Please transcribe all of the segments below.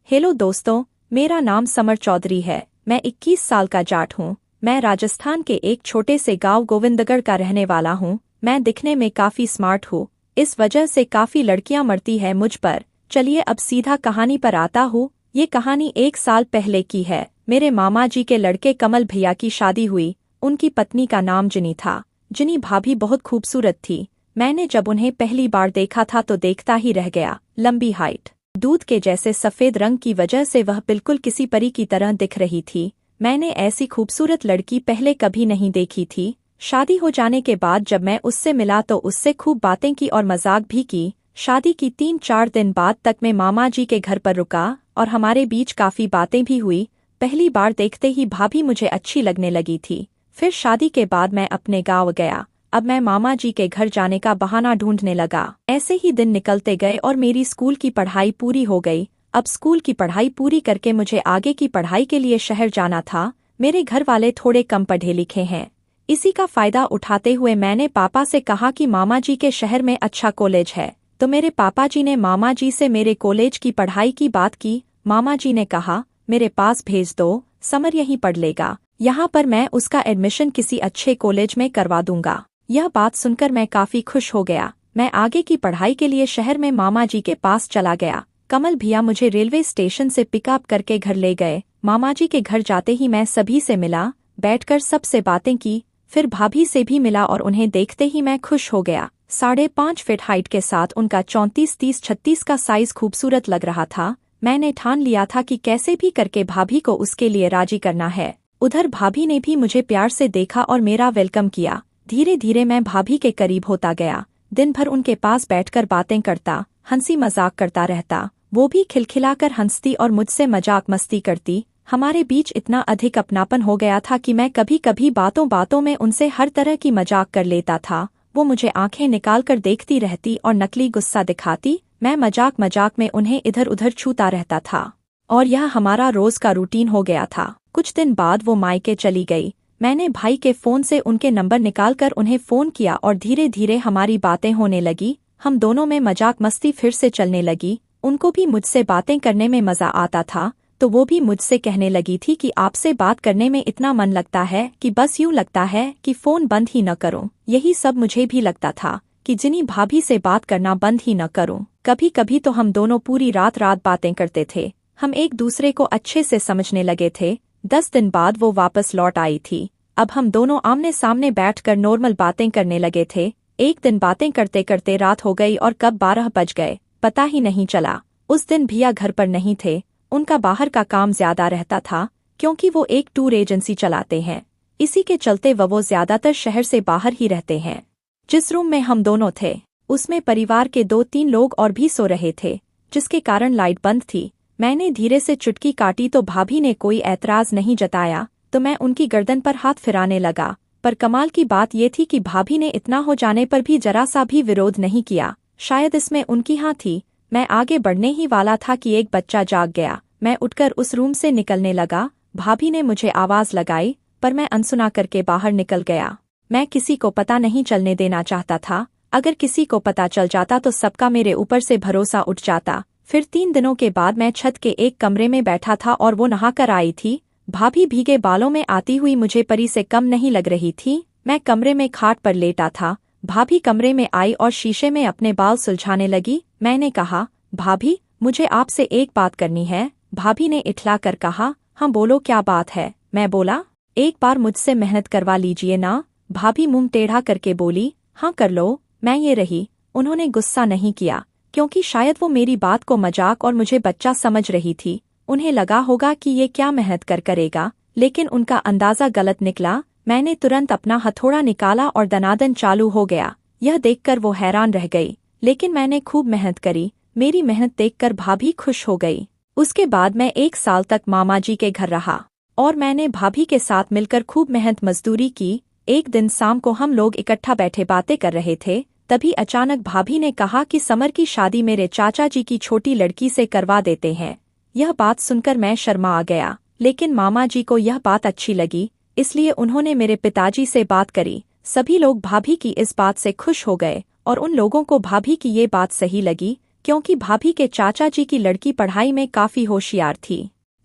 Hello दोस्तों, मेरा नाम समर चौधरी है। मैं 21 साल का जाट हूँ। मैं राजस्थान के एक छोटे से गांव गोविंदगढ़ का रहने वाला हूँ। मैं दिखने में काफी स्मार्ट हूँ, इस वजह से काफी लड़कियां मरती है मुझ पर। चलिए अब सीधा कहानी पर आता हूँ। ये कहानी 1 साल पहले की है। मेरे मामा जी के लड़के कमल भैया की शादी हुई। उनकी पत्नी का नाम जिनी था। जिनी भाभी बहुत खूबसूरत थी। मैंने जब उन्हें पहली बार देखा था तो देखता ही रह गया। लंबी हाइट, दूध के जैसे सफेद रंग की वजह से वह बिल्कुल किसी परी की तरह दिख रही थी। मैंने ऐसी खूबसूरत लड़की पहले कभी नहीं देखी थी। शादी हो जाने के बाद जब मैं उससे मिला तो उससे खूब बातें की और मजाक भी की। शादी की 3-4 दिन बाद तक मैं मामा जी के घर पर रुका और हमारे बीच काफी बातें भी हुई। पहली बार देखते ही भाभी मुझे अच्छी लगने लगी थी। फिर शादी के बाद मैं अपने गाँव गया। अब मैं मामा जी के घर जाने का बहाना ढूंढने लगा। ऐसे ही दिन निकलते गए और मेरी स्कूल की पढ़ाई पूरी हो गई। अब स्कूल की पढ़ाई पूरी करके मुझे आगे की पढ़ाई के लिए शहर जाना था। मेरे घर वाले थोड़े कम पढ़े लिखे हैं। इसी का फायदा उठाते हुए मैंने पापा से कहा कि मामा जी के शहर में अच्छा कॉलेज है, तो मेरे पापा जी ने मामा जी से मेरे कॉलेज की पढ़ाई की बात की। मामा जी ने कहा, मेरे पास भेज दो, समर यहीं पढ़ लेगा, यहाँ पर मैं उसका एडमिशन किसी अच्छे कॉलेज में करवा दूंगा। यह बात सुनकर मैं काफी खुश हो गया। मैं आगे की पढ़ाई के लिए शहर में मामा जी के पास चला गया। कमल भैया मुझे रेलवे स्टेशन से पिकअप करके घर ले गए। मामा जी के घर जाते ही मैं सभी से मिला, बैठकर सबसे बातें की। फिर भाभी से भी मिला और उन्हें देखते ही मैं खुश हो गया। 5.5 फीट हाइट के साथ उनका 34-30-36 का साइज खूबसूरत लग रहा था। मैंने ठान लिया था कि कैसे भी करके भाभी को उसके लिए राजी करना है। उधर भाभी ने भी मुझे प्यार से देखा और मेरा वेलकम किया। धीरे धीरे मैं भाभी के करीब होता गया। दिन भर उनके पास बैठकर बातें करता, हंसी मजाक करता रहता। वो भी खिलखिलाकर हंसती और मुझसे मजाक मस्ती करती। हमारे बीच इतना अधिक अपनापन हो गया था कि मैं कभी कभी बातों बातों में उनसे हर तरह की मजाक कर लेता था। वो मुझे आंखें निकाल कर देखती रहती और नकली गुस्सा दिखाती। मैं मजाक मजाक में उन्हें इधर उधर छूता रहता था और यह हमारा रोज का रूटीन हो गया था। कुछ दिन बाद वो मायके चली गई। मैंने भाई के फोन से उनके नंबर निकालकर उन्हें फोन किया और धीरे धीरे हमारी बातें होने लगी। हम दोनों में मजाक मस्ती फिर से चलने लगी। उनको भी मुझसे बातें करने में मजा आता था, तो वो भी मुझसे कहने लगी थी कि आपसे बात करने में इतना मन लगता है कि बस यूं लगता है कि फोन बंद ही न करूं। यही सब मुझे भी लगता था कि जिनी भाभी से बात करना बंद ही न करूं। कभी कभी तो हम दोनों पूरी रात रात बातें करते थे। हम एक दूसरे को अच्छे से समझने लगे थे। 10 दिन बाद वो वापस लौट आई थी। अब हम दोनों आमने सामने बैठकर नॉर्मल बातें करने लगे थे। एक दिन बातें करते करते रात हो गई और कब 12 बज गए पता ही नहीं चला। उस दिन भैया घर पर नहीं थे। उनका बाहर का काम ज्यादा रहता था, क्योंकि वो एक टूर एजेंसी चलाते हैं। इसी के चलते वो ज्यादातर शहर से बाहर ही रहते हैं। जिस रूम में हम दोनों थे उसमें परिवार के 2-3 लोग और भी सो रहे थे, जिसके कारण लाइट बंद थी। मैंने धीरे से चुटकी काटी तो भाभी ने कोई ऐतराज नहीं जताया, तो मैं उनकी गर्दन पर हाथ फिराने लगा। पर कमाल की बात ये थी कि भाभी ने इतना हो जाने पर भी जरा सा भी विरोध नहीं किया। शायद इसमें उनकी हाँ थी। मैं आगे बढ़ने ही वाला था कि एक बच्चा जाग गया। मैं उठकर उस रूम से निकलने लगा। भाभी ने मुझे आवाज लगाई, पर मैं अनसुना करके बाहर निकल गया। मैं किसी को पता नहीं चलने देना चाहता था। अगर किसी को पता चल जाता तो सबका मेरे ऊपर से भरोसा उठ जाता। फिर 3 दिनों के बाद मैं छत के एक कमरे में बैठा था और वो नहाकर आई थी। भाभी भीगे बालों में आती हुई मुझे परी से कम नहीं लग रही थी। मैं कमरे में खाट पर लेटा था। भाभी कमरे में आई और शीशे में अपने बाल सुलझाने लगी। मैंने कहा, भाभी मुझे आपसे एक बात करनी है। भाभी ने इठला कर कहा, हाँ बोलो क्या बात है। मैं बोला, एक बार मुझसे मेहनत करवा लीजिए ना। भाभी मुंह टेढ़ा करके बोली, हाँ कर लो। मैं ये रही। उन्होंने गुस्सा नहीं किया, क्योंकि शायद वो मेरी बात को मजाक और मुझे बच्चा समझ रही थी। उन्हें लगा होगा कि ये क्या मेहनत करेगा, लेकिन उनका अंदाजा गलत निकला। मैंने तुरंत अपना हथौड़ा निकाला और दनादन चालू हो गया। यह देखकर वो हैरान रह गई, लेकिन मैंने खूब मेहनत करी। मेरी मेहनत देखकर भाभी खुश हो गई। उसके बाद मैं 1 साल तक मामा जी के घर रहा और मैंने भाभी के साथ मिलकर खूब मेहनत मजदूरी की। एक दिन शाम को हम लोग इकट्ठा बैठे बातें कर रहे थे, तभी अचानक भाभी ने कहा कि समर की शादी मेरे चाचा जी की छोटी लड़की से करवा देते हैं। यह बात सुनकर मैं शर्मा आ गया, लेकिन मामा जी को यह बात अच्छी लगी, इसलिए उन्होंने मेरे पिताजी से बात करी। सभी लोग भाभी की इस बात से खुश हो गए और उन लोगों को भाभी की ये बात सही लगी क्योंकि भाभी के चाचा जी की लड़की पढ़ाई में काफी होशियार थी।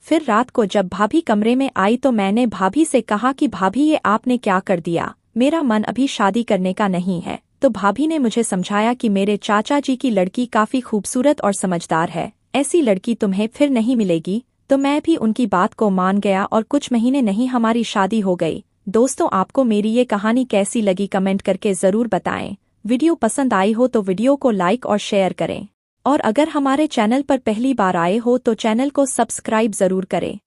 फिर रात को जब भाभी कमरे में आई तो मैंने भाभी से कहा कि भाभी ये आपने क्या कर दिया, मेरा मन अभी शादी करने का नहीं है। तो भाभी ने मुझे समझाया कि मेरे चाचा जी की लड़की काफी खूबसूरत और समझदार है, ऐसी लड़की तुम्हें फिर नहीं मिलेगी। तो मैं भी उनकी बात को मान गया और कुछ महीने नहीं हमारी शादी हो गई। दोस्तों, आपको मेरी ये कहानी कैसी लगी कमेंट करके ज़रूर बताएं। वीडियो पसंद आई हो तो वीडियो को लाइक और शेयर करें, और अगर हमारे चैनल पर पहली बार आए हो तो चैनल को सब्सक्राइब ज़रूर करें।